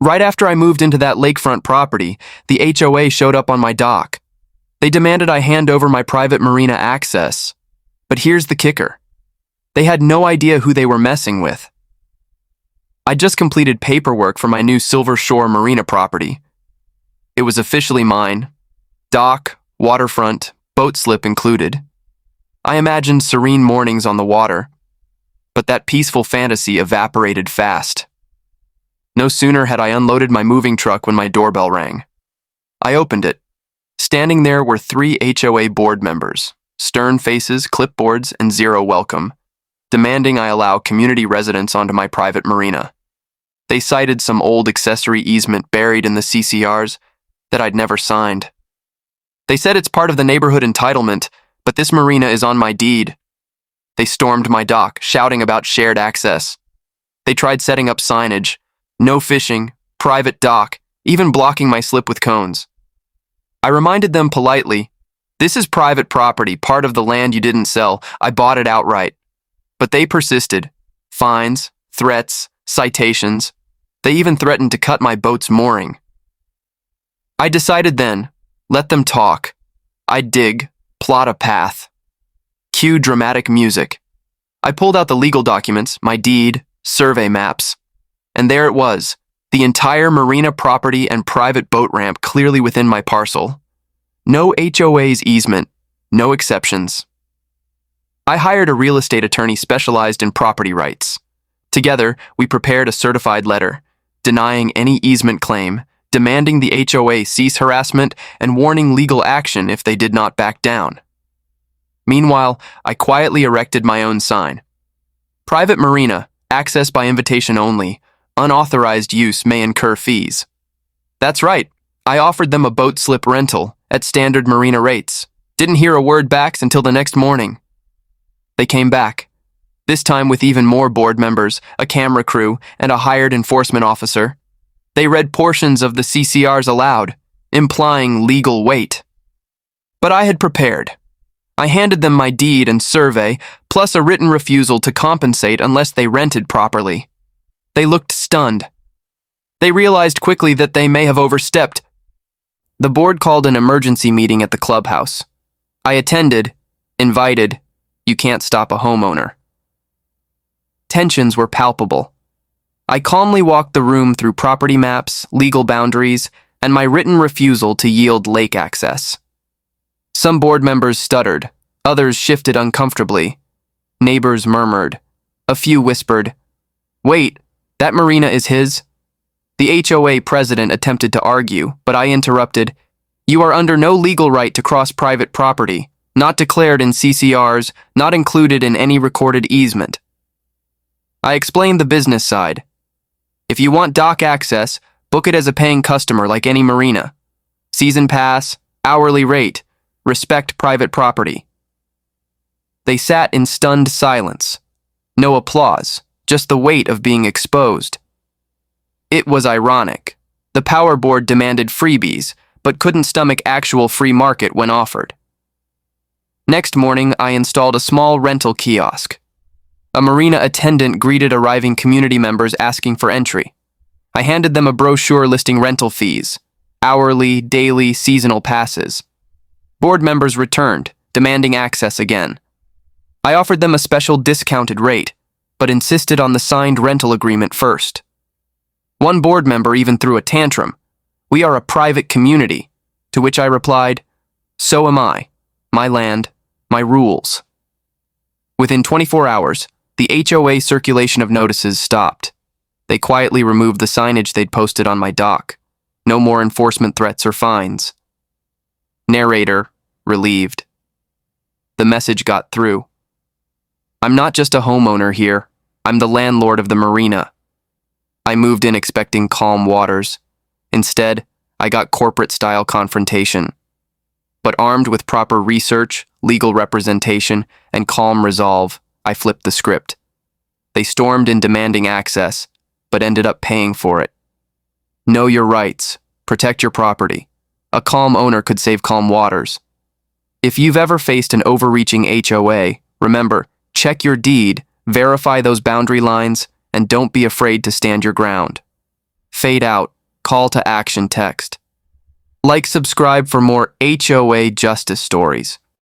Right after I moved into that lakefront property, the HOA showed up on my dock. They demanded I hand over my private marina access. But here's the kicker. They had no idea who they were messing with. I just completed paperwork for my new Silver Shore Marina property. It was officially mine. Dock, waterfront, boat slip included. I imagined serene mornings on the water, but that peaceful fantasy evaporated fast. No sooner had I unloaded my moving truck when my doorbell rang. I opened it. Standing there were 3 HOA board members, stern faces, clipboards, and zero welcome, demanding I allow community residents onto my private marina. They cited some old accessory easement buried in the CCRs that I'd never signed. They said it's part of the neighborhood entitlement, but this marina is on my deed. They stormed my dock, shouting about shared access. They tried setting up signage, no fishing, private dock, even blocking my slip with cones. I reminded them politely, this is private property, part of the land you didn't sell. I bought it outright. But they persisted. Fines, threats, citations. They even threatened to cut my boat's mooring. I decided then, let them talk. I'd dig, plot a path. Cue dramatic music. I pulled out the legal documents, my deed, survey maps. And there it was, the entire marina property and private boat ramp clearly within my parcel. No HOA's easement, no exceptions. I hired a real estate attorney specialized in property rights. Together, we prepared a certified letter, denying any easement claim, demanding the HOA cease harassment, and warning legal action if they did not back down. Meanwhile, I quietly erected my own sign. Private marina, access by invitation only. Unauthorized use may incur fees. That's right, I offered them a boat slip rental at standard marina rates. Didn't hear a word back until the next morning. They came back, this time with even more board members, a camera crew, and a hired enforcement officer. They read portions of the CCRs aloud, implying legal weight. But I had prepared. I handed them my deed and survey, plus a written refusal to compensate unless they rented properly. They looked stunned. They realized quickly that they may have overstepped. The board called an emergency meeting at the clubhouse. I attended, invited. You can't stop a homeowner. Tensions were palpable. I calmly walked the room through property maps, legal boundaries, and my written refusal to yield lake access. Some board members stuttered, others shifted uncomfortably. Neighbors murmured. A few whispered, "Wait, that marina is his?" The HOA president attempted to argue, but I interrupted. "You are under no legal right to cross private property, not declared in CCRs, not included in any recorded easement." I explained the business side. If you want dock access, book it as a paying customer like any marina. Season pass, hourly rate, respect private property. They sat in stunned silence. No applause, just the weight of being exposed. It was ironic. The power board demanded freebies, but couldn't stomach actual free market when offered. Next morning, I installed a small rental kiosk. A marina attendant greeted arriving community members asking for entry. I handed them a brochure listing rental fees, hourly, daily, seasonal passes. Board members returned, demanding access again. I offered them a special discounted rate, but insisted on the signed rental agreement first. One board member even threw a tantrum. "We are a private community," to which I replied, "So am I. My land, my rules." Within 24 hours, the HOA circulation of notices stopped. They quietly removed the signage they'd posted on my dock. No more enforcement threats or fines. Narrator, relieved. The message got through. I'm not just a homeowner here. I'm the landlord of the marina. I moved in expecting calm waters. Instead, I got corporate-style confrontation. But armed with proper research, legal representation, and calm resolve, I flipped the script. They stormed in demanding access, but ended up paying for it. Know your rights. Protect your property. A calm owner could save calm waters. If you've ever faced an overreaching HOA, remember, check your deed, verify those boundary lines, and don't be afraid to stand your ground. fade out, call to action text. Like, subscribe for more HOA justice stories.